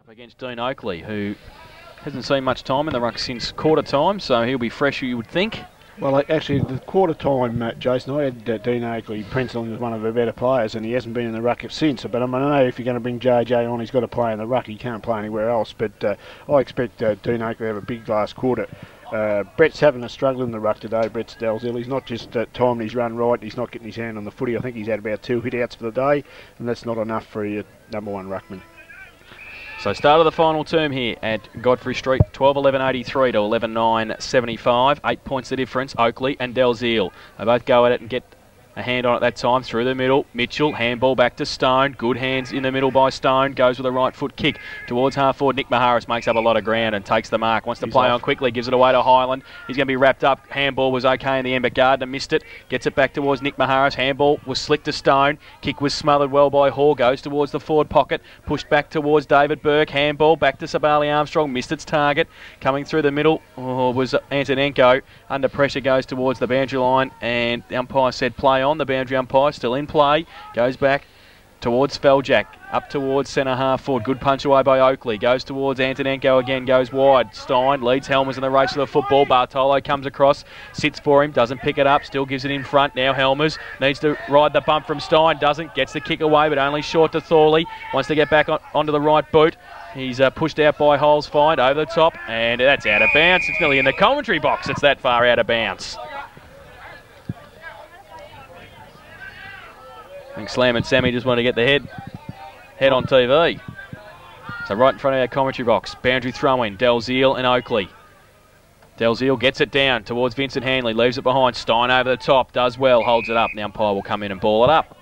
Against Dean Oakley, who hasn't seen much time in the ruck since quarter time, so he'll be fresh, you would think. Well, actually, the quarter time, Jason, I had Dean Oakley penciled as one of the better players, and he hasn't been in the ruck since. But I know if you're going to bring JJ on, he's got to play in the ruck. He can't play anywhere else. But I expect Dean Oakley to have a big last quarter. Brett's having a struggle in the ruck today, Brett Stelzil. He's not just timing his run right, he's not getting his hand on the footy. I think he's had about 2 hit-outs for the day, and that's not enough for your number one ruckman. So start of the final term here at Godfrey Street, 12:11.83 to 11:9.75. 8 points the difference, Oakley and Dalziel. They both go at it and get a hand on it that time through the middle. Mitchell, handball back to Stone. Good hands in the middle by Stone. Goes with a right foot kick towards half forward. Nick Maharis makes up a lot of ground and takes the mark. Wants to play on quickly, gives it away to Highland. He's going to be wrapped up. Handball was okay in the end, but Gardner missed it. Gets it back towards Nick Maharis. Handball was slick to Stone. Kick was smothered well by Hall. Goes towards the forward pocket. Pushed back towards David Burke. Handball back to Sabali Armstrong. Missed its target. Coming through the middle was Antonenko. Under pressure goes towards the boundary line, and the umpire said play on. The boundary umpire still in play, goes back towards Feljak, up towards centre half forward. Good punch away by Oakley, goes towards Antonenko again, goes wide. Stein leads Helmers in the race for the football. Bartolo comes across, sits for him, doesn't pick it up, still gives it in front. Now Helmers needs to ride the bump from Stein, doesn't, gets the kick away but only short to Thorley. Wants to get back onto the right boot. He's pushed out by Holes Find over the top, and that's out of bounds. It's nearly in the commentary box, it's that far out of bounds. I think Slam and Sammy just want to get the head on TV. So right in front of our commentary box, boundary throw-in, Dalziel and Oakley. Dalziel gets it down towards Vincent Hanley, leaves it behind. Stein over the top, does well, holds it up. The umpire will come in and ball it up.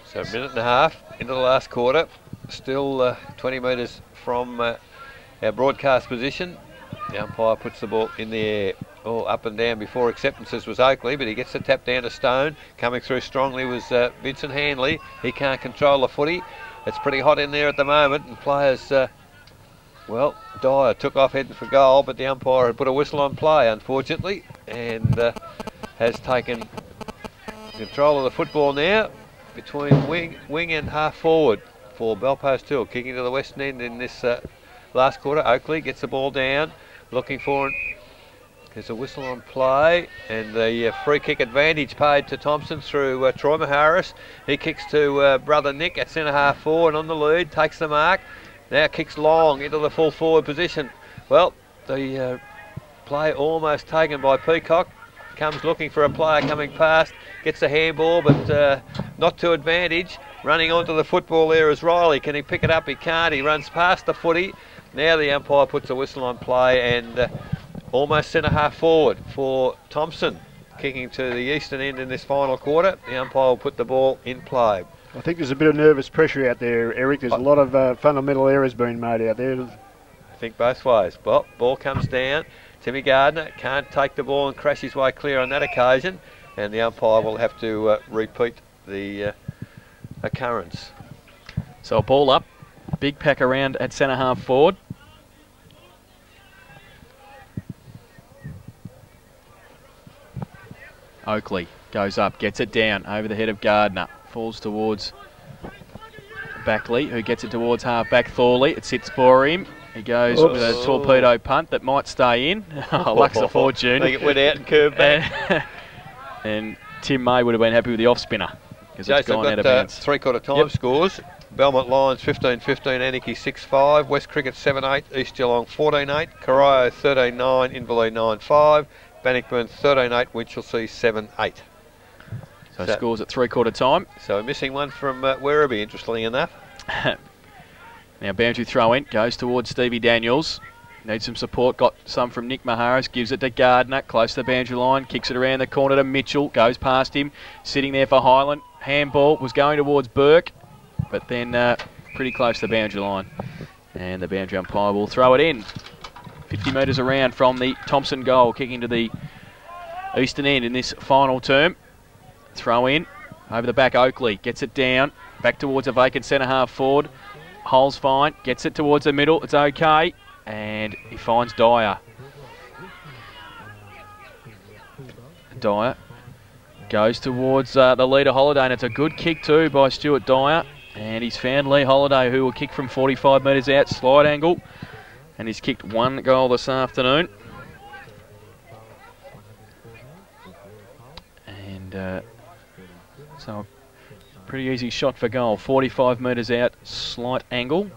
So a minute and a half into the last quarter, still 20 metres from our broadcast position. The umpire puts the ball in the air. Oh, up and down before acceptances was Oakley, but he gets the tap down to Stone. Coming through strongly was Vincent Hanley. He can't control the footy. It's pretty hot in there at the moment, and players, well, Dyer took off heading for goal, but the umpire had put a whistle on play, unfortunately, and has taken control of the football now between wing and half forward for Belpost Hill. Kicking to the western end in this last quarter. Oakley gets the ball down, looking for it. There's a whistle on play, and the free kick advantage paid to Thomson through Troy Maharis. He kicks to brother Nick at centre half forward on the lead, takes the mark, now kicks long into the full forward position. Well, the play almost taken by Peacock. Comes looking for a player coming past, gets the handball, but not to advantage. Running onto the football there is Riley. Can he pick it up? He can't. He runs past the footy. Now the umpire puts a whistle on play, and almost centre half forward for Thomson, kicking to the eastern end in this final quarter. The umpire will put the ball in play. I think there's a bit of nervous pressure out there, Eric. There's a lot of fundamental errors being made out there. I think both ways. Well, ball comes down. Timmy Gardner can't take the ball and crash his way clear on that occasion, and the umpire will have to repeat the occurrence. So a ball up, big pack around at centre half forward. Oakley goes up, gets it down over the head of Gardner, falls towards Backley, who gets it towards half-back Thorley. It sits for him. He goes with a torpedo punt that might stay in. Luck's a fortune. I think it went out and curved back. And Tim May would have been happy with the off-spinner, because it's gone out of bounds. Three-quarter time scores. Belmont Lions 15-15, Anarchy 6-5, West Cricket 7-8, East Geelong 14-8, Corio 13-9, Inverleigh 9-5, Bannockburn 13-8, Winchelsea 7-8. So scores at three-quarter time. So missing one from Werribee, interestingly enough. Now boundary throw-in goes towards Stevie Daniels. Needs some support, got some from Nick Maharis, gives it to Gardner, close to the boundary line, kicks it around the corner to Mitchell, goes past him, sitting there for Highland. Handball was going towards Burke, but then pretty close to the boundary line. And the boundary umpire will throw it in. 50 metres around from the Thomson goal, kicking to the eastern end in this final term. Throw in, over the back Oakley, gets it down, back towards a vacant centre half forward. Holes fine, gets it towards the middle, it's okay, and he finds Dyer. Dyer goes towards the leader Holiday, and it's a good kick too by Stuart Dyer. And he's found Lee Holiday, who will kick from 45 metres out, slide angle. And he's kicked 1 goal this afternoon. And so a pretty easy shot for goal. 45 metres out, slight angle.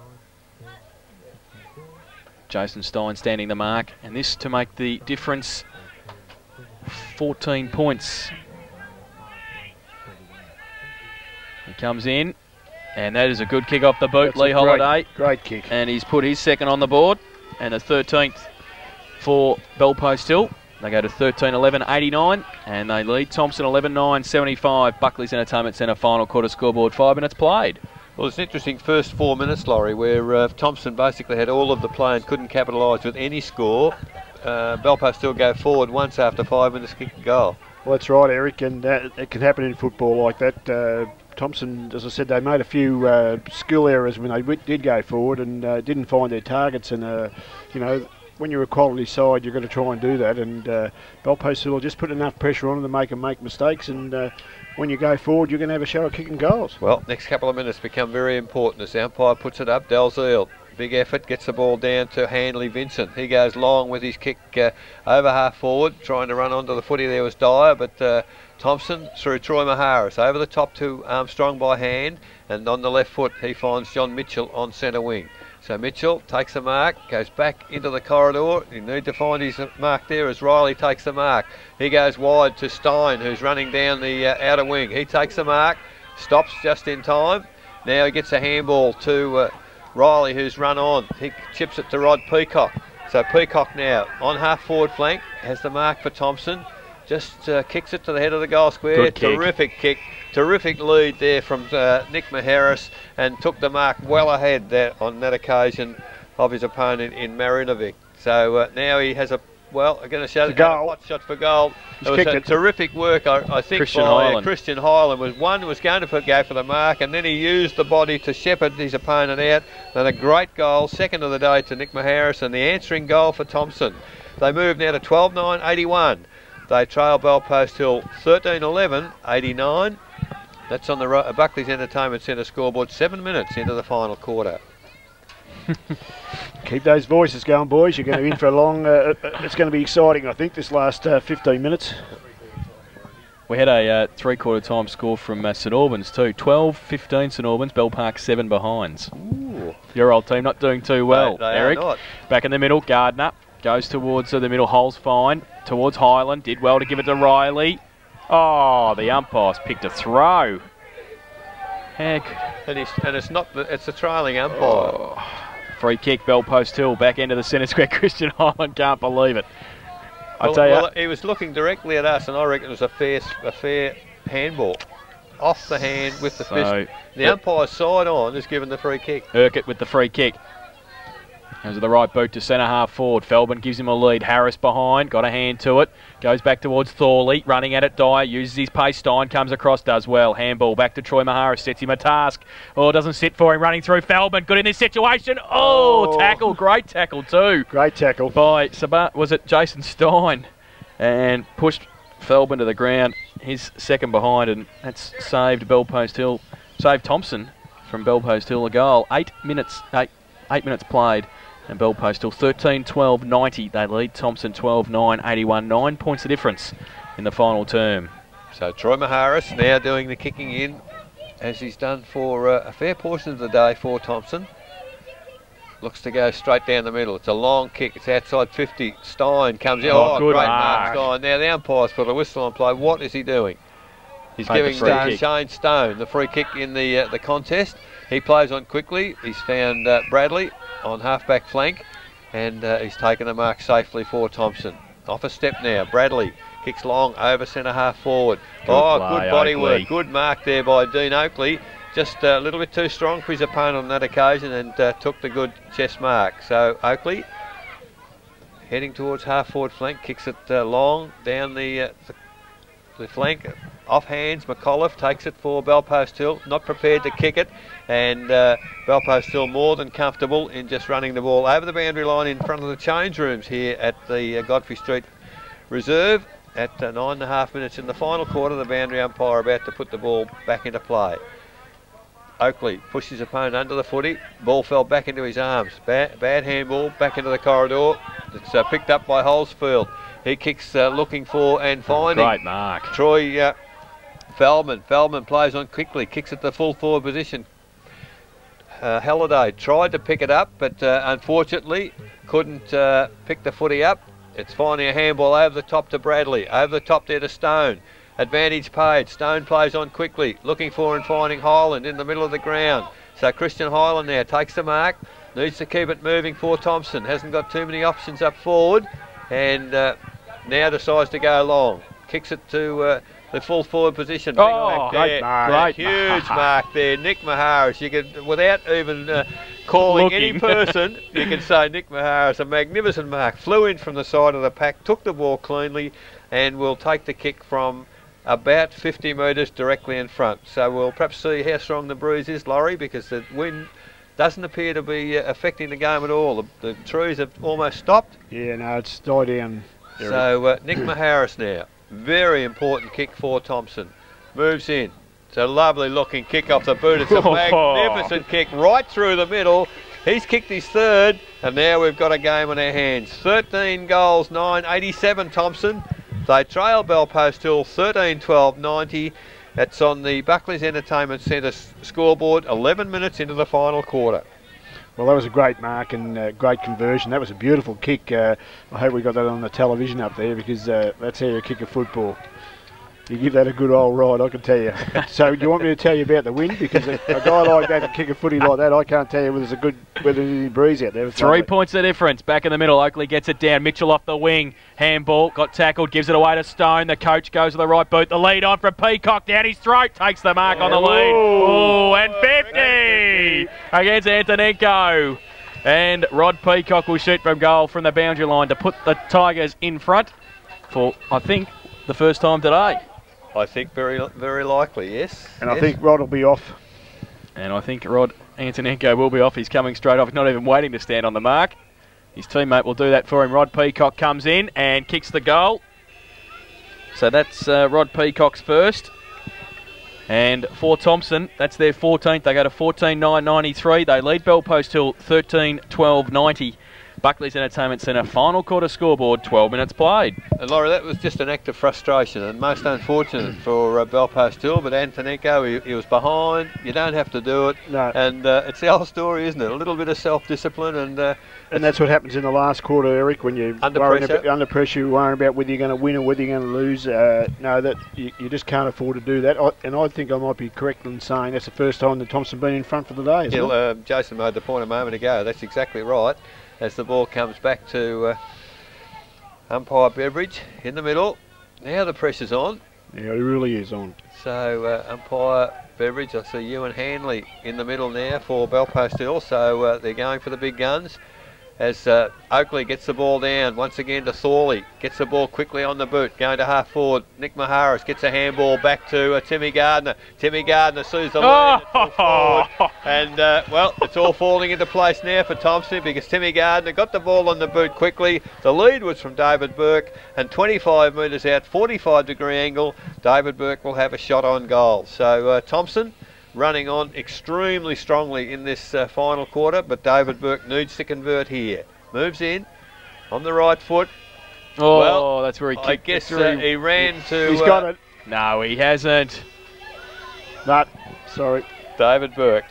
Jason Stein standing the mark. And this to make the difference 14 points. He comes in. And that is a good kick off the boot, Lee Holiday. Great kick. And he's put his second on the board. And the 13th for Bellpost Hill. They go to 13-11-89. And they lead Thomson 11-9-75. Buckley's Entertainment Centre final quarter scoreboard. 5 minutes played. Well, it's an interesting first 4 minutes, Laurie, where Thomson basically had all of the play and couldn't capitalise with any score. Bellpost still go forward once after 5 minutes kick a goal. Well, that's right, Eric, and it can happen in football like that. Thomson, as I said, they made a few skill errors when they did go forward and didn't find their targets. And, you know, when you're a quality side, you've got to try and do that. And Bellpost will just put enough pressure on them to make them make mistakes. And when you go forward, you're going to have a show of kicking goals. Well, next couple of minutes become very important as the umpire puts it up. Dalziel, big effort, gets the ball down to Hanley Vincent. He goes long with his kick over half forward, trying to run onto the footy. There was Dyer, but Thomson through Troy Maharis over the top to Armstrong by hand, and on the left foot he finds John Mitchell on centre wing. So Mitchell takes the mark, goes back into the corridor. You need to find his mark there as Riley takes the mark. He goes wide to Stein, who's running down the outer wing. He takes the mark, stops just in time. Now he gets a handball to Riley, who's run on. He chips it to Rod Peacock. So Peacock now on half forward flank has the mark for Thomson. Just kicks it to the head of the goal square. Terrific kick. Terrific lead there from Nick Maharis, and took the mark well ahead there on that occasion of his opponent in Marinovic. So now he has a, well, I'm going to show the hot shot for goal. It was a terrific work, I think, by Christian Hyland. Was going to go for the mark, and then he used the body to shepherd his opponent out. Then a great goal, second of the day to Nick Maharis, and the answering goal for Thomson. They move now to 12-9-81. They trail Bellpost Hill 13-11-89. That's on the Buckley's Entertainment Centre scoreboard, 7 minutes into the final quarter. Keep those voices going, boys. You're going to be in for a long... it's going to be exciting, I think, this last 15 minutes. We had a three-quarter time score from St Albans too. 12-15 St Albans, Bell Park 7 behinds. Ooh. Your old team not doing too well, they Eric. Are not. Back in the middle, Gardner goes towards the middle, hole's fine. Towards Highland, did well to give it to Riley. Oh, the umpire's picked a throw. Heck. And it's a trailing umpire. Oh. Free kick, Bellpost Hill, back into the centre square. Christian Highland can't believe it. Well, he was looking directly at us, and I reckon it was a fair handball. Off the hand with the fist. The umpire's side on is given the free kick. Urquhart with the free kick. Goes to the right boot to centre half forward. Feldman gives him a lead. Harris behind, got a hand to it. Goes back towards Thorley, running at it. Dyer uses his pace. Stein comes across, does well. Handball back to Troy Maharis, sets him a task. Oh, doesn't sit for him, running through Feldman. Good in this situation. Oh, tackle, great tackle too. Great tackle. By, was it Jason Stein? And pushed Feldman to the ground. His second behind, and that's saved Bellpost Hill. Saved Thomson from Bellpost Hill a goal. 8 minutes played. And Bellpost Hill 13-12-90. They lead Thomson 12-9-81. 9 points the difference in the final term. So Troy Maharis now doing the kicking in, as he's done for a fair portion of the day for Thomson. Looks to go straight down the middle. It's a long kick. It's outside 50. Stein comes in. Oh, great mark, Stein. Now the umpire's put a whistle on play. What is he doing? He's giving Shane Stone the free kick in the contest. He plays on quickly. He's found Bradley on half-back flank, and he's taken the mark safely for Thomson. Off a step now. Bradley kicks long over centre half forward. Good body work. Good mark there by Dean Oakley. Just a little bit too strong for his opponent on that occasion, and took the good chest mark. So Oakley heading towards half forward flank, kicks it long down the flank. Off hands, McAuliffe takes it for Bellpost Hill, not prepared to kick it, and Bellpost Hill more than comfortable in just running the ball over the boundary line in front of the change rooms here at the Godfrey Street Reserve. At 9.5 minutes in the final quarter, the boundary umpire about to put the ball back into play. Oakley pushed his opponent under the footy. Ball fell back into his arms. Bad handball back into the corridor. It's picked up by Holsfield. He kicks looking for and finding. Great mark. Troy Feldman. Feldman plays on quickly. Kicks at the full forward position. Halliday tried to pick it up, but unfortunately couldn't pick the footy up. It's finding a handball over the top to Bradley. Over the top there to Stone. Advantage paid. Stone plays on quickly, looking for and finding Highland in the middle of the ground. So Christian Highland now takes the mark, needs to keep it moving for Thomson. Hasn't got too many options up forward, and now decides to go long. Kicks it to the full forward position. Great mark. Huge mark there. Nick Maharis. You could, without even calling any person, you can say Nick Maharis. A magnificent mark. Flew in from the side of the pack, took the ball cleanly, and will take the kick from about 50 metres directly in front. So we'll perhaps see how strong the breeze is, Laurie, because the wind doesn't appear to be affecting the game at all. The trees have almost stopped. Yeah, no, it's died down. So Nick Maharis now. Very important kick for Thomson. Moves in. It's a lovely looking kick off the boot. It's a magnificent kick right through the middle. He's kicked his third, and now we've got a game on our hands. 13 goals, 9, 87 Thomson. They trail Belpost Hill 13-12-90. That's on the Buckley's Entertainment Centre scoreboard, 11 minutes into the final quarter. Well, that was a great mark and great conversion. That was a beautiful kick. I hope we got that on the television up there, because that's how you kick a football. You give that a good old ride, I can tell you. So do you want me to tell you about the wind? Because a guy like that to kick a footy like that, I can't tell you whether there's any breeze out there. 3 points the difference. Back in the middle, Oakley gets it down. Mitchell off the wing. Handball, got tackled, gives it away to Stone. The coach goes to the right boot. The lead on from Peacock down his throat. Takes the mark on the lead. Oh, and 50 against Antonenko. And Rod Peacock will shoot from goal from the boundary line to put the Tigers in front for, I think, the first time today. I think very, very likely, yes. And I think Rod will be off. And I think Rod Antonenko will be off. He's coming straight off. He's not even waiting to stand on the mark. His teammate will do that for him. Rod Peacock comes in and kicks the goal. So that's Rod Peacock's first. And for Thomson, that's their 14th. They go to 14-9-93. They lead Belpost Hill 13-12-90. Buckley's Entertainment Centre final quarter scoreboard, 12 minutes played. And Laurie, that was just an act of frustration and most unfortunate for Belpost Hill, but Antonenko, he was behind. You don't have to do it. No. And it's the old story, isn't it? A little bit of self-discipline. And that's what happens in the last quarter, Eric, when you're under pressure, worrying about whether you're going to win or whether you're going to lose. No, that you just can't afford to do that. And I think I might be correct in saying that's the first time that Thomson been in front for the day, isn't it? Jason made the point a moment ago. That's exactly right. As the ball comes back to umpire Beveridge in the middle. Now the pressure's on. Yeah, it really is on. So umpire Beveridge, I see Ewan Hanley in the middle now for Belpost Hill. So they're going for the big guns. As Oakley gets the ball down once again to Thorley, gets the ball quickly on the boot, going to half forward. Nick Maharis gets a handball back to Timmy Gardner. Timmy Gardner sees the lead. And well, it's all falling into place now for Thomson, because Timmy Gardner got the ball on the boot quickly. The lead was from David Burke, and 25 metres out, 45-degree angle, David Burke will have a shot on goal. So Thomson running on extremely strongly in this final quarter, but David Burke needs to convert here. Moves in on the right foot. Oh, well, that's where he kicked. I guess he ran to... He's got it. No, he hasn't. But, sorry. David Burke.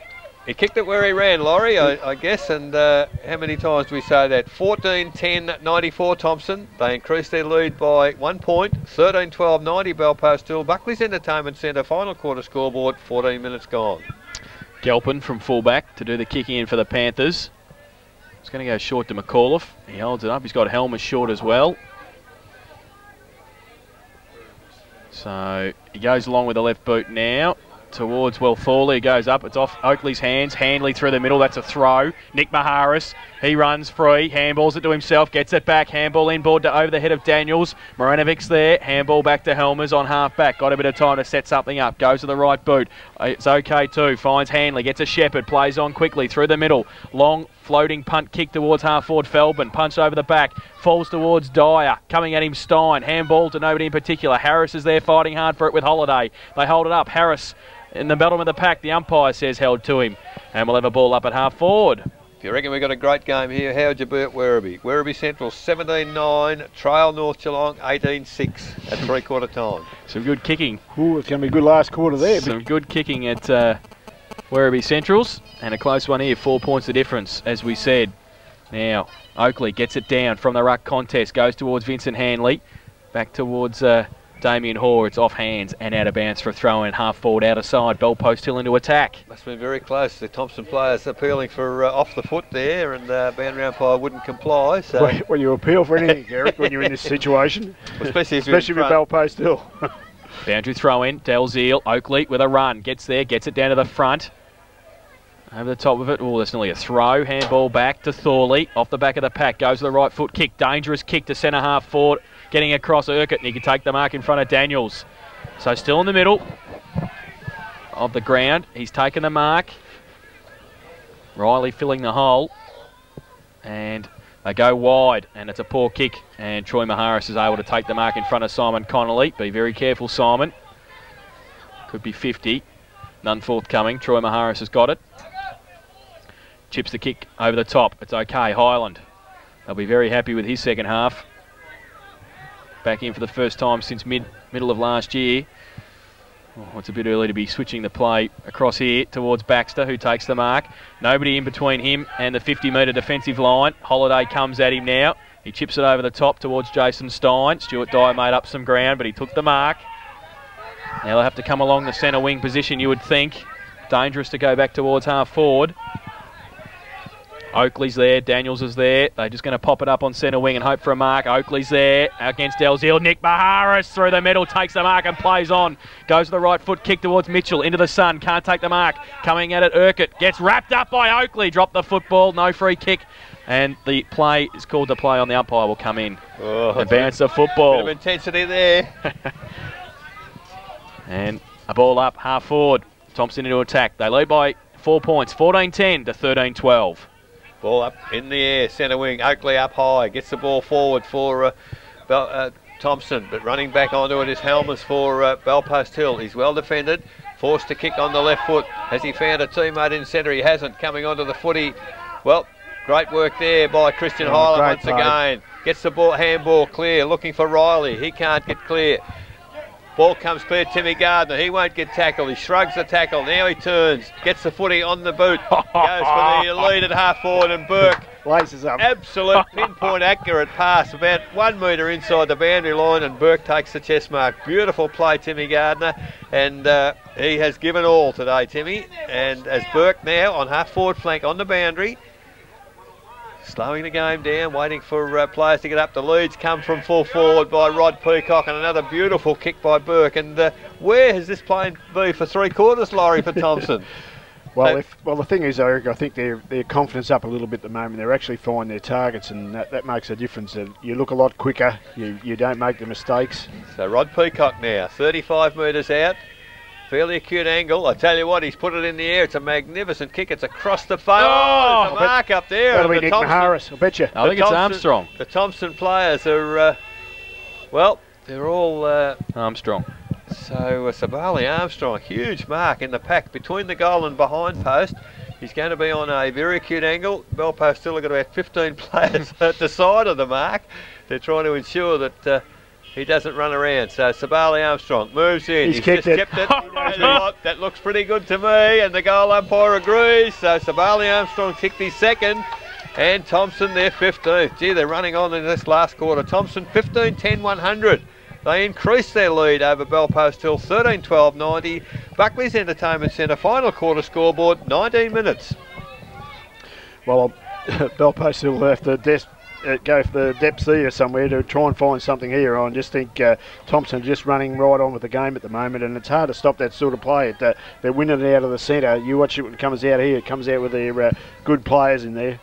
He kicked it where he ran, Laurie, I guess, and how many times do we say that? 14-10-94 Thomson. They increased their lead by 1 point. 13-12-90 Belpost Hill. Buckley's Entertainment Centre final quarter scoreboard, 14 minutes gone. Galpin from fullback to do the kicking in for the Panthers. It's going to go short to McAuliffe. He holds it up. He's got Helmer short as well. So he goes along with the left boot now. Towards Thorley, he goes up, it's off Oakley's hands, Handley through the middle, that's a throw. Nick Maharis, he runs free, handballs it to himself, gets it back, handball inboard to over the head of Daniels. Maranovic's there, handball back to Helmers on half back, got a bit of time to set something up, goes to the right boot, it's okay too, finds Handley, gets a Shepherd, plays on quickly through the middle, long Floating punt kick towards half forward Feldman. Punch over the back. Falls towards Dyer. Coming at him Stein. Handball to nobody in particular. Harris is there fighting hard for it with Holiday. They hold it up. Harris in the bottom of the pack. The umpire says held to him. And we'll have a ball up at half forward. If you reckon we've got a great game here, how would you be at Werribee? Werribee Central 17-9, Trail North Geelong 18-6 at three-quarter time. Some good kicking. Ooh, it's going to be a good last quarter there. Some good kicking at Werribee Centrals. And a close one here, 4 points the difference, as we said. Now, Oakley gets it down from the ruck contest, goes towards Vincent Hanley, back towards Damien Hoare. It's off hands and out of bounds for a throw in, half forward, outer side. Bell Post Hill into attack. Must have been very close. The Thomson players appealing for off the foot there, and boundary umpire wouldn't comply. So Well, you appeal for anything, Eric, when you're in this situation. especially with Bell Post Hill. Boundary throw in, Dalziel, Oakley with a run, gets there, gets it down to the front. Over the top of it, oh, that's nearly a throw. Handball back to Thorley, off the back of the pack, goes to the right foot kick, dangerous kick to centre half forward, getting across Urquhart, and he can take the mark in front of Daniels. So still in the middle of the ground, he's taken the mark. Riley filling the hole, and they go wide, and it's a poor kick, and Troy Maharis is able to take the mark in front of Simon Connolly. Be very careful, Simon. Could be 50. None forthcoming. Troy Maharis has got it. Chips the kick over the top. It's okay. Highland. They'll be very happy with his second half. Back in for the first time since middle of last year. Oh, it's a bit early to be switching the play across here towards Baxter, who takes the mark. Nobody in between him and the 50-metre defensive line. Holiday comes at him now. He chips it over the top towards Jason Stein. Stuart Dyer made up some ground, but he took the mark. Now they'll have to come along the centre wing position, you would think. Dangerous to go back towards half forward. Oakley's there, Daniels is there. They're just going to pop it up on centre wing and hope for a mark. Oakley's there against Dalziel. Nick Maharis through the middle, takes the mark and plays on. Goes to the right foot, kick towards Mitchell, into the sun, can't take the mark. Coming at it, Urquhart gets wrapped up by Oakley. Dropped the football, no free kick. And the play is called to play on. The umpire will come in and bounce the football. Bit of intensity there. And a ball up, half forward. Thomson into attack. They lead by 4 points, 14-10 to 13-12. Ball up in the air, centre wing. Oakley up high, gets the ball forward for Thomson, but running back onto it is Helmers for Bell Post Hill. He's well defended, forced to kick on the left foot. Has he found a teammate in centre? He hasn't. Coming onto the footy. Well, great work there by Christian Hyland once again. Gets the ball, handball clear, looking for Riley. He can't get clear. Ball comes clear, Timmy Gardner. He won't get tackled. He shrugs the tackle. Now he turns, gets the footy on the boot, goes for the lead at half forward, and Burke. Laces up. Absolute pinpoint accurate pass, about 1 metre inside the boundary line, and Burke takes the chest mark. Beautiful play, Timmy Gardner, and he has given all today, Timmy. And as Burke now on half forward flank on the boundary, slowing the game down, waiting for players to get up. The leads come from full forward by Rod Peacock, and another beautiful kick by Burke. And where has this plane been for three quarters, Laurie, for Thomson? Well, the thing is, Eric, I think their confidence up a little bit at the moment. They're actually finding their targets, and that makes a difference. You look a lot quicker. You don't make the mistakes. So Rod Peacock now, 35 metres out. Fairly acute angle. I tell you what, he's put it in the air. It's a magnificent kick. It's across the face. Oh, there's a mark up there. That'll be Nick Maharis, I bet you. I think it's Armstrong. The Thomson players are, well, they're all... Armstrong. So Sabali Armstrong, huge mark in the pack between the goal and behind post. He's going to be on a very acute angle. Bell Post still got about 15 players at the side of the mark. They're trying to ensure that... he doesn't run around. So Sabali Armstrong moves in. He's kicked it. That looks pretty good to me, and the goal umpire agrees. So Sabali Armstrong kicked his second, and Thomson their 15th. Gee, they're running on in this last quarter. Thomson 15-10-100. They increased their lead over Bell Post Hill 13-12-90. Buckley's Entertainment Centre final quarter scoreboard 19 minutes. Well, Bell Post Hill will have to go for the depths here somewhere to try and find something here. I just think Thomson just running right on with the game at the moment, and it's hard to stop that sort of play. They're winning it out of the centre. You watch it when it comes out here. It comes out with their good players in there.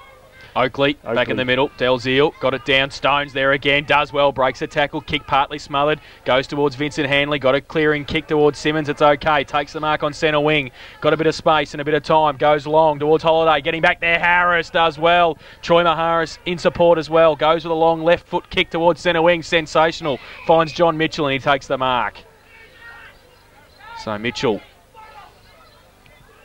Oakley back in the middle. Delzeal got it down. Stones there again. Does well. Breaks a tackle. Kick partly smothered. Goes towards Vincent Hanley. Got a clearing kick towards Simmons. It's okay. Takes the mark on centre wing. Got a bit of space and a bit of time. Goes long towards Holiday. Getting back there. Harris does well. Troy Harris in support as well. Goes with a long left foot kick towards centre wing. Sensational. Finds John Mitchell and he takes the mark. So Mitchell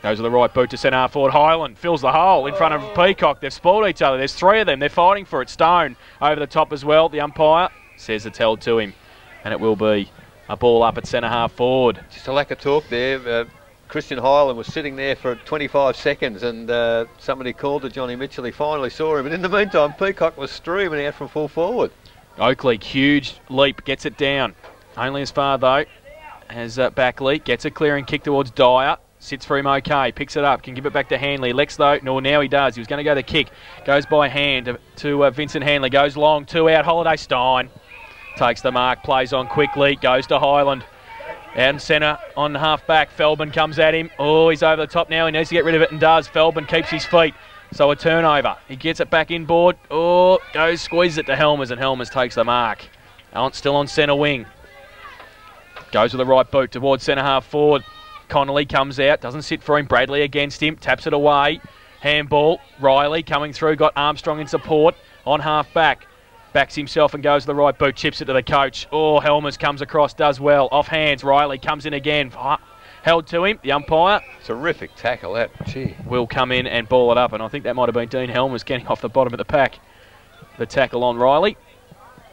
goes with the right boot to centre half forward. Highland fills the hole in front of Peacock. They've spoiled each other. There's three of them. They're fighting for it. Stone over the top as well. The umpire says it's held to him. And it will be a ball up at centre half forward. Just a lack of talk there. Christian Highland was sitting there for 25 seconds and somebody called to Johnny Mitchell. He finally saw him. But in the meantime, Peacock was streaming out from full forward. Oakley, huge leap. Gets it down. Only as far, though, as Backley. Gets a clearing kick towards Dyer. Sits for him okay, picks it up, can give it back to Hanley. Lex though, no, now he does. He was going to go the kick. Goes by hand to Vincent Hanley. Goes long, 2 out. Holiday Stein takes the mark, plays on quickly, goes to Highland. Out in centre on half back. Feldman comes at him. Oh, he's over the top now. He needs to get rid of it and does. Feldman keeps his feet. So a turnover. He gets it back inboard. Oh, goes, squeezes it to Helmers and Helmers takes the mark. Still on centre wing. Goes with the right boot towards centre half forward. Connolly comes out, doesn't sit for him. Bradley against him, taps it away. Handball, Riley coming through, got Armstrong in support on half back. Backs himself and goes to the right boot, chips it to the coach. Oh, Helmers comes across, does well. Off hands, Riley comes in again. Held to him, the umpire. Terrific tackle that, gee. Will come in and ball it up, and I think that might have been Dean Helmers getting off the bottom of the pack. The tackle on Riley.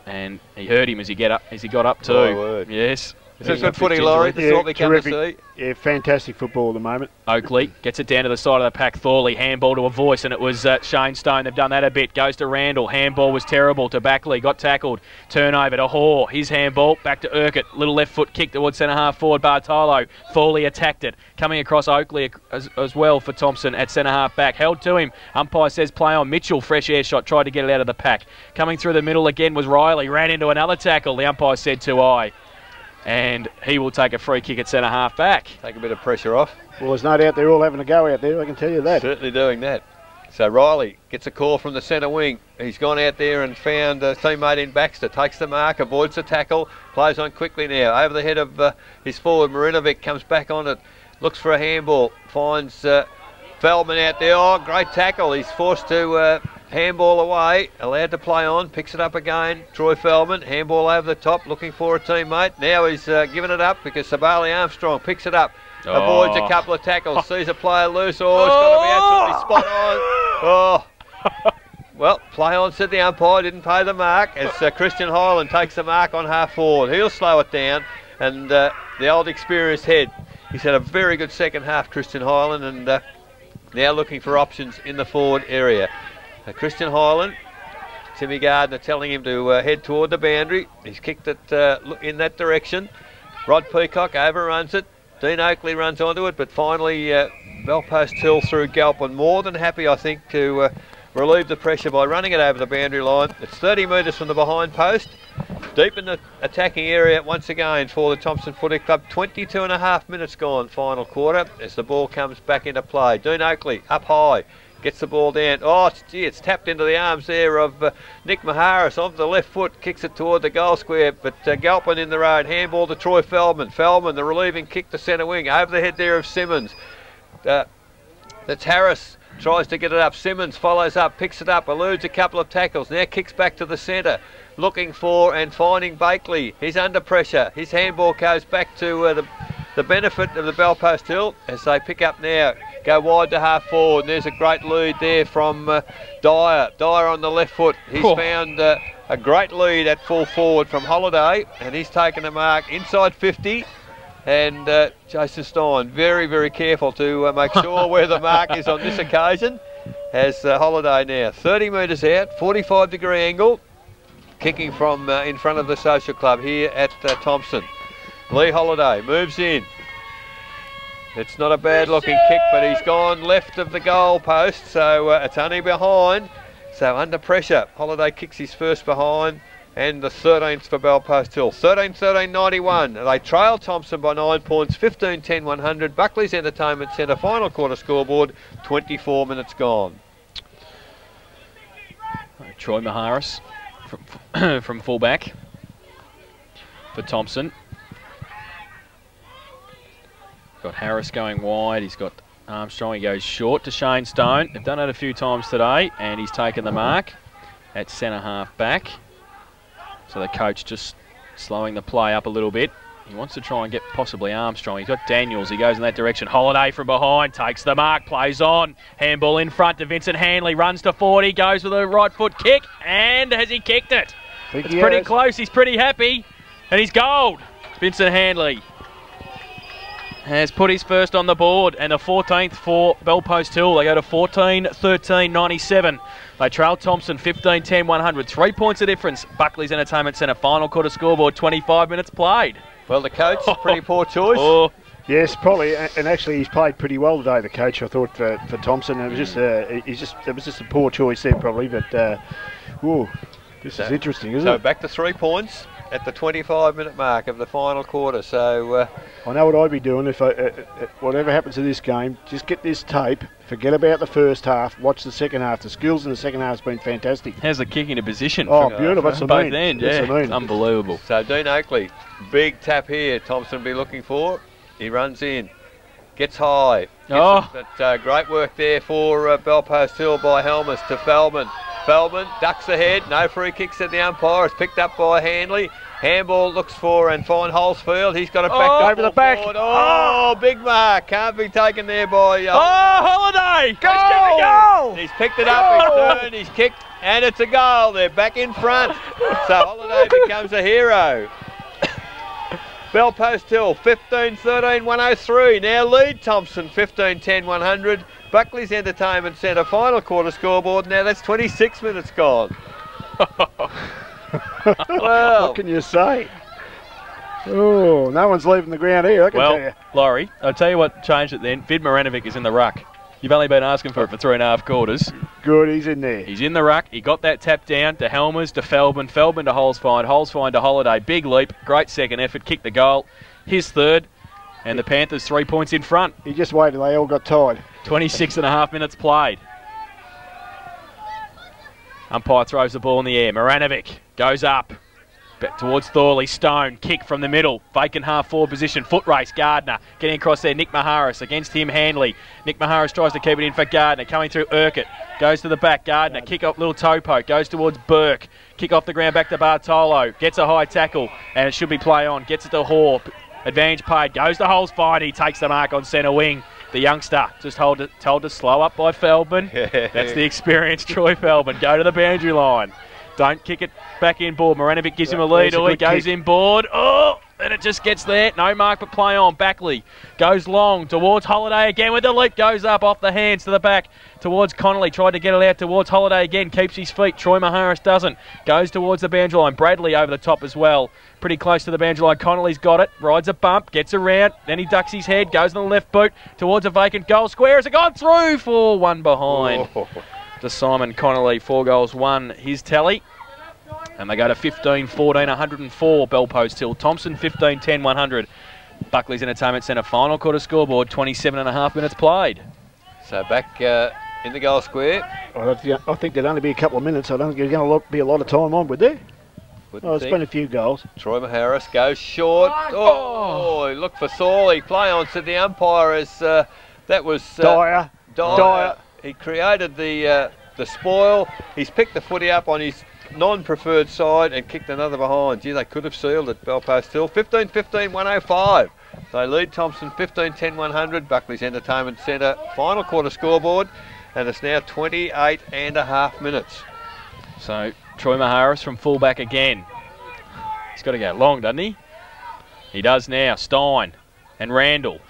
And he hurt him as he got up too. Oh, word. Yes. Is it good footy, Laurie? This is what we come to see. Yeah, fantastic football at the moment. Oakley gets it down to the side of the pack. Thorley, handball to a voice, and it was Shane Stone. They've done that a bit. Goes to Randall. Handball was terrible to Backley. Got tackled. Turnover to Hoare. His handball back to Urquhart. Little left foot kick towards centre half forward. Bartolo. Thorley attacked it. Coming across Oakley as well for Thomson at centre half back. Held to him. Umpire says play on. Mitchell, fresh air shot. Tried to get it out of the pack. Coming through the middle again was Riley. Ran into another tackle. The umpire said too high. And he will take a free kick at centre half back. Take a bit of pressure off. Well, there's no doubt they're all having a go out there, I can tell you that. Certainly doing that. So Riley gets a call from the centre wing. He's gone out there and found a teammate in Baxter. Takes the mark, avoids the tackle, plays on quickly now. Over the head of his forward, Marinovic comes back on it. Looks for a handball. Finds Feldman out there. Oh, great tackle. He's forced to handball away. Allowed to play on. Picks it up again. Troy Feldman. Handball over the top. Looking for a teammate. Now he's giving it up because Sabali Armstrong picks it up. Avoids a couple of tackles. Sees a player loose. Oh, it's got to be absolutely spot on. Oh. Well, play on, said the umpire. Didn't pay the mark as Christian Highland takes the mark on half forward. He'll slow it down. And the old experienced head. He's had a very good second half, Christian Highland, and now looking for options in the forward area. Christian Highland, Timmy Gardner telling him to head toward the boundary. He's kicked it in that direction. Rod Peacock overruns it. Dean Oakley runs onto it, but finally Belpost Hill through Galpin. More than happy, I think, to relieve the pressure by running it over the boundary line. It's 30 metres from the behind post. Deep in the attacking area once again for the Thomson Footy Club. 22.5 minutes gone, final quarter, as the ball comes back into play. Dean Oakley up high. Gets the ball down. Oh, gee, it's tapped into the arms there of Nick Maharis off the left foot. Kicks it toward the goal square, but Galpin in the road. Handball to Troy Feldman. Feldman, the relieving kick to centre wing. Over the head there of Simmons. That's Harris. Tries to get it up. Simmons follows up, picks it up, eludes a couple of tackles. Now kicks back to the centre. Looking for and finding Bakeley. He's under pressure. His handball goes back to the benefit of the Belpost Hill as they pick up now. Go wide to half forward. And there's a great lead there from Dyer. Dyer on the left foot. He's found a great lead at full forward from Holiday, and he's taken a mark inside 50. And Jason Stein very, very careful to make sure where the mark is on this occasion. As Holiday now 30 metres out, 45-degree angle, kicking from in front of the social club here at Thomson. Lee Holiday moves in. It's not a bad looking kick, but he's gone left of the goal post, so it's only behind. So under pressure, Holiday kicks his first behind, and the 13th for Belpost Hill. 13-13-91. They trail Thomson by 9 points, 15-10-100. Buckley's Entertainment Centre final quarter scoreboard, 24 minutes gone. Troy Maharis from fullback for Thomson. Got Harris going wide. He's got Armstrong. He goes short to Shane Stone. They've done it a few times today, and he's taken the mark at centre half back. So the coach just slowing the play up a little bit. He wants to try and get possibly Armstrong. He's got Daniels. He goes in that direction. Holiday from behind. Takes the mark. Plays on. Handball in front to Vincent Hanley. Runs to 40. Goes with a right foot kick. And has he kicked it? It's pretty close. He's pretty happy. And he's gold. Vincent Hanley has put his first on the board, and the 14th for Bellpost Hill. They go to 14-13-97. They trail Thomson 15-10-100. 3 points of difference. Buckley's Entertainment Centre final quarter scoreboard, 25 minutes played. Well, the coach, pretty poor choice. Oh. Yes, probably, and actually he's played pretty well today, the coach, I thought, for Thomson. It was just a poor choice there, probably, but this is interesting, isn't it? So back to 3 points at the 25-minute mark of the final quarter. So I know what I'd be doing if whatever happens to this game, just get this tape, forget about the first half, watch the second half. The skills in the second half has been fantastic. How's the kick into position? Oh, beautiful. That's both ends, yeah. It's unbelievable. So Dean Oakley, big tap here. Thomson will be looking for. He runs in, gets high. But great work there for Bellpost Hill by Helmers to Feldman. Feldman ducks ahead, no free kicks at the umpire. It's picked up by Hanley. Handball looks for and find Holsfield. He's got it back over the back. Oh, big mark. Can't be taken there by... Holiday! Goal! He's picked it up, he's turned, he's kicked, and it's a goal. They're back in front. So Holiday becomes a hero. Bellpost Hill 15-13-103. Now lead Thomson 15-10-100. Buckley's Entertainment Centre final quarter scoreboard. Now that's 26 minutes gone. Well, what can you say? Oh, no one's leaving the ground here, I can tell you. Laurie, I'll tell you what changed it then. Vid Maranovic is in the ruck. You've only been asking for it for 3.5 quarters. Good, he's in there. He's in the ruck. He got that tap down to Helmers, to Feldman, Feldman to Holsfind to Holiday. Big leap, great second effort, kicked the goal. His third, and the Panthers 3 points in front. He just waited, they all got tired. 26.5 minutes played. Umpire throws the ball in the air. Maranovic goes up. Back towards Thorley. Stone. Kick from the middle. Vacant half-forward position. Foot race. Gardner. Getting across there. Nick Maharis. Against him, Hanley. Nick Maharis tries to keep it in for Gardner. Coming through Urquhart. Goes to the back. Gardner. Kick off. Little toe poke. Goes towards Burke. Kick off the ground back to Bartolo. Gets a high tackle. And it should be play on. Gets it to Hoare. Advantage paid. Goes to Holsfield. He takes the mark on centre wing. The youngster just told to slow up by Feldman. That's the experienced Troy Feldman. Go to the boundary line. Don't kick it back in board. Maranovic gives him a lead. He goes in board. Oh, and it just gets there. No mark, but play on. Backley goes long towards Holiday again with the leap. Goes up off the hands to the back towards Connolly. Tried to get it out towards Holiday again. Keeps his feet. Troy Maharis doesn't. Goes towards the boundary line. Bradley over the top as well. Pretty close to the boundary line. Connolly's got it. Rides a bump. Gets around. Then he ducks his head. Goes on the left boot towards a vacant goal square. Has it gone through for one behind? To Simon Connolly. 4 goals, 1 his tally. And they go to 15-14-104 Bellpost Hill. Thomson 15-10-100. Buckley's Entertainment Centre final quarter scoreboard. 27.5 minutes played. So back in the goal square. I think there'd only be a couple of minutes. I don't think there's going to be a lot of time on, would there? There's been a few goals. Troy Maharis goes short. Oh, look for Thorley. Play on, said the umpire, as that was Dyer. He created the spoil. He's picked the footy up on his non-preferred side and kicked another behind. Gee, they could have sealed it. Bellpost Hill 15-15-105. They lead Thomson 15-10-100. Buckley's Entertainment Centre final quarter scoreboard, and it's now 28.5 minutes. So Troy Maharis from fullback again. He's got to go long, doesn't he? He does now. Stein and Randall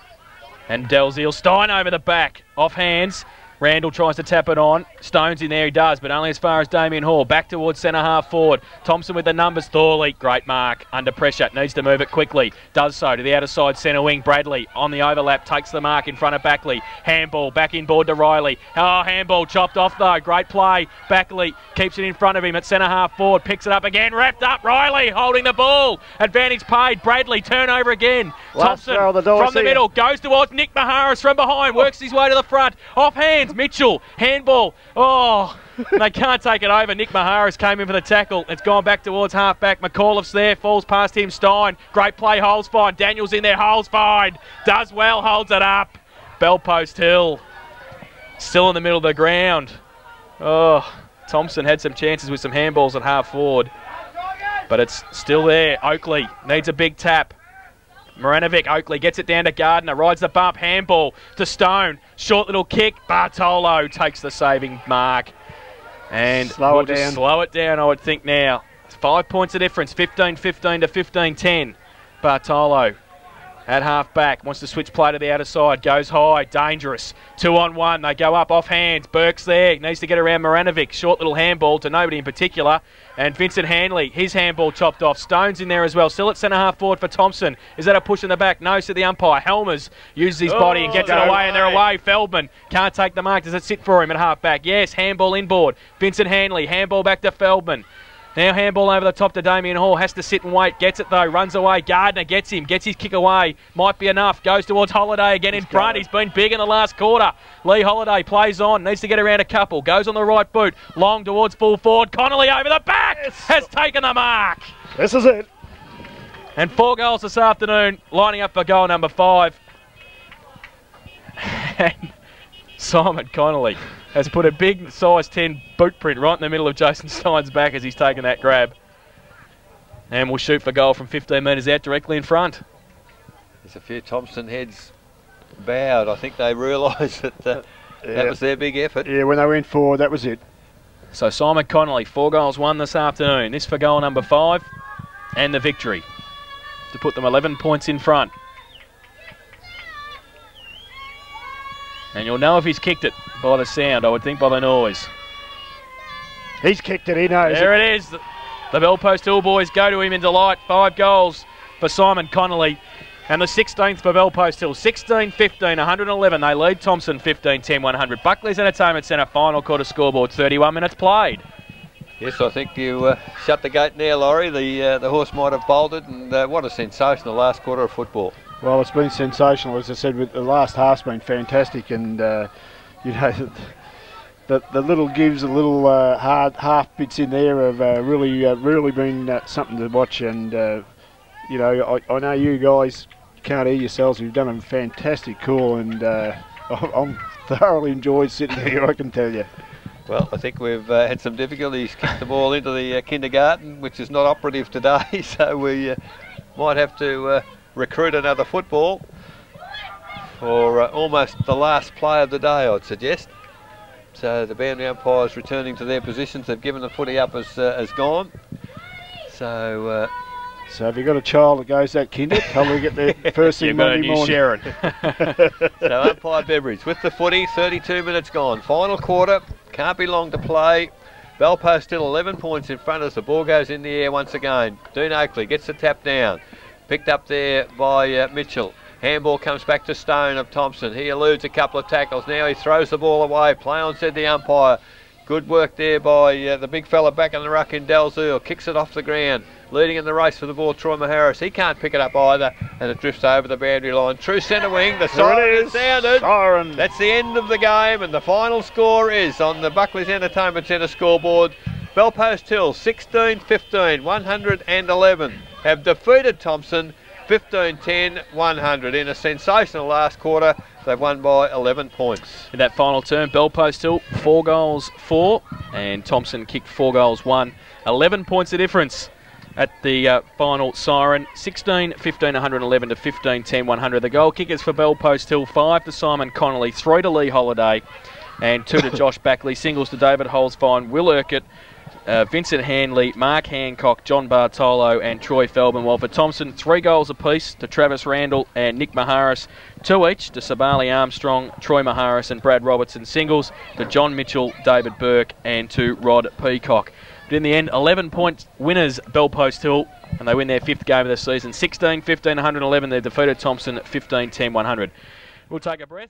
and Delzeal. Stein over the back, off hands. Randall tries to tap it on. Stone's in there, he does, but only as far as Damien Hall. Back towards centre half forward. Thomson with the numbers. Thorley, great mark. Under pressure, needs to move it quickly. Does so to the outer side centre wing. Bradley on the overlap, takes the mark in front of Backley. Handball, back in board to Riley. Oh, handball chopped off though. Great play. Backley keeps it in front of him at centre half forward. Picks it up again, wrapped up. Riley holding the ball. Advantage paid. Bradley, turnover again. Thomson from the middle, goes towards Nick Maharis from behind. Works his way to the front. Off hands, Mitchell. Handball Oh, they can't take it over. Nick Maharis came in for the tackle. It's gone back towards half-back. McAuliffe's there, falls past him. Stein, great play, Hole's fine. Daniel's in there, Hole's fine. Does well, holds it up. Bellpost Hill, still in the middle of the ground. Oh, Thomson had some chances with some handballs at half forward, but it's still there. Oakley needs a big tap. Maranovic, Oakley gets it down to Gardner, rides the bump, handball to Stone, short little kick, Bartolo takes the saving mark. And slow it down, I would think now. It's 5 points of difference, 15-15 to 15-10. Bartolo at half back, wants to switch play to the outer side, goes high, dangerous. 2-on-1, they go up off hands. Burke's there, needs to get around Maranovic. Short little handball to nobody in particular. And Vincent Hanley, his handball chopped off. Stone's in there as well. Still at centre half forward for Thomson. Is that a push in the back? No, to the umpire. Helmers uses his body and gets it away, and they're away. Feldman can't take the mark. Does it sit for him at half back? Yes, handball inboard. Vincent Hanley, handball back to Feldman. Now handball over the top to Damien Hall. Has to sit and wait. Gets it though. Runs away. Gardner gets him. Gets his kick away. Might be enough. Goes towards Holiday again in front. He's been big in the last quarter. Lee Holiday plays on. Needs to get around a couple. Goes on the right boot. Long towards full forward. Connolly over the back. Yes. Has taken the mark. This is it. And 4 goals this afternoon. Lining up for goal number 5. And Simon Connolly has put a big size 10 boot print right in the middle of Jason Stein's back as he's taken that grab. And will shoot for goal from 15 metres out directly in front. There's a few Thomson heads bowed. I think they realised that that was their big effort. Yeah, when they went forward, that was it. So Simon Connolly, 4 goals won this afternoon. This for goal number 5 and the victory to put them 11 points in front. And you'll know if he's kicked it by the sound, I would think by the noise. He's kicked it, he knows. There it is. The Bellpost Hill boys go to him in delight. 5 goals for Simon Connolly. And the 16th for Bellpost Hill. 16-15, 111. They lead Thomson 15-10, 100. Buckley's Entertainment Centre final quarter scoreboard, 31 minutes played. Yes, I think you shut the gate there, Laurie. The horse might have bolted, and what a sensational last quarter of football. Well, it's been sensational, as I said. With the last half's been fantastic, and you know, the little gives, the little hard half bits in there have really been something to watch. And you know, I know you guys can't hear yourselves. You've done a fantastic call, and I'm thoroughly enjoyed sitting here, I can tell you. Well, I think we've had some difficulties kick the ball into the kindergarten, which is not operative today, so we might have to recruit another football for almost the last play of the day, I'd suggest. So the boundary umpires returning to their positions. They've given the footy up as gone. So if you've got a child that goes that kinder, tell them to get there first thing Monday morning. Sharon. So umpire Beveridge with the footy, 32 minutes gone. Final quarter, can't be long to play. Bellpost still 11 points in front as the ball goes in the air once again. Dean Oakley gets the tap down. Picked up there by Mitchell. Handball comes back to Stone of Thomson. He eludes a couple of tackles. Now he throws the ball away. Play on, said the umpire. Good work there by the big fella back in the ruck in Dalziel. Kicks it off the ground. Leading in the race for the ball, Troy Maharis. He can't pick it up either, and it drifts over the boundary line. True centre wing. The siren is sounded. Siren. That's the end of the game, and the final score is on the Buckley's Entertainment Centre scoreboard. Bellpost Hill 16-15, 111 have defeated Thomson 15-10, 100 in a sensational last quarter. They've won by 11 points. In that final term, Bellpost Hill 4 goals 4, and Thomson kicked 4 goals 1. 11 points of difference at the final siren. 16-15, 111 to 15-10, 100. The goal kickers for Bellpost Hill: 5 to Simon Connolly, 3 to Lee Holiday, and 2 to Josh Backley. Singles to David Holzfine, Will Urquhart, Vincent Hanley, Mark Hancock, John Bartolo and Troy Feldman. While for Thomson, 3 goals apiece to Travis Randall and Nick Maharis, 2 each to Sabali Armstrong, Troy Maharis and Brad Robertson. Singles to John Mitchell, David Burke and to Rod Peacock. But in the end, 11-point winners Bellpost Hill, and they win their 5th game of the season. 16-15, 111. They defeated Thomson 15-10, 100. We'll take a breath.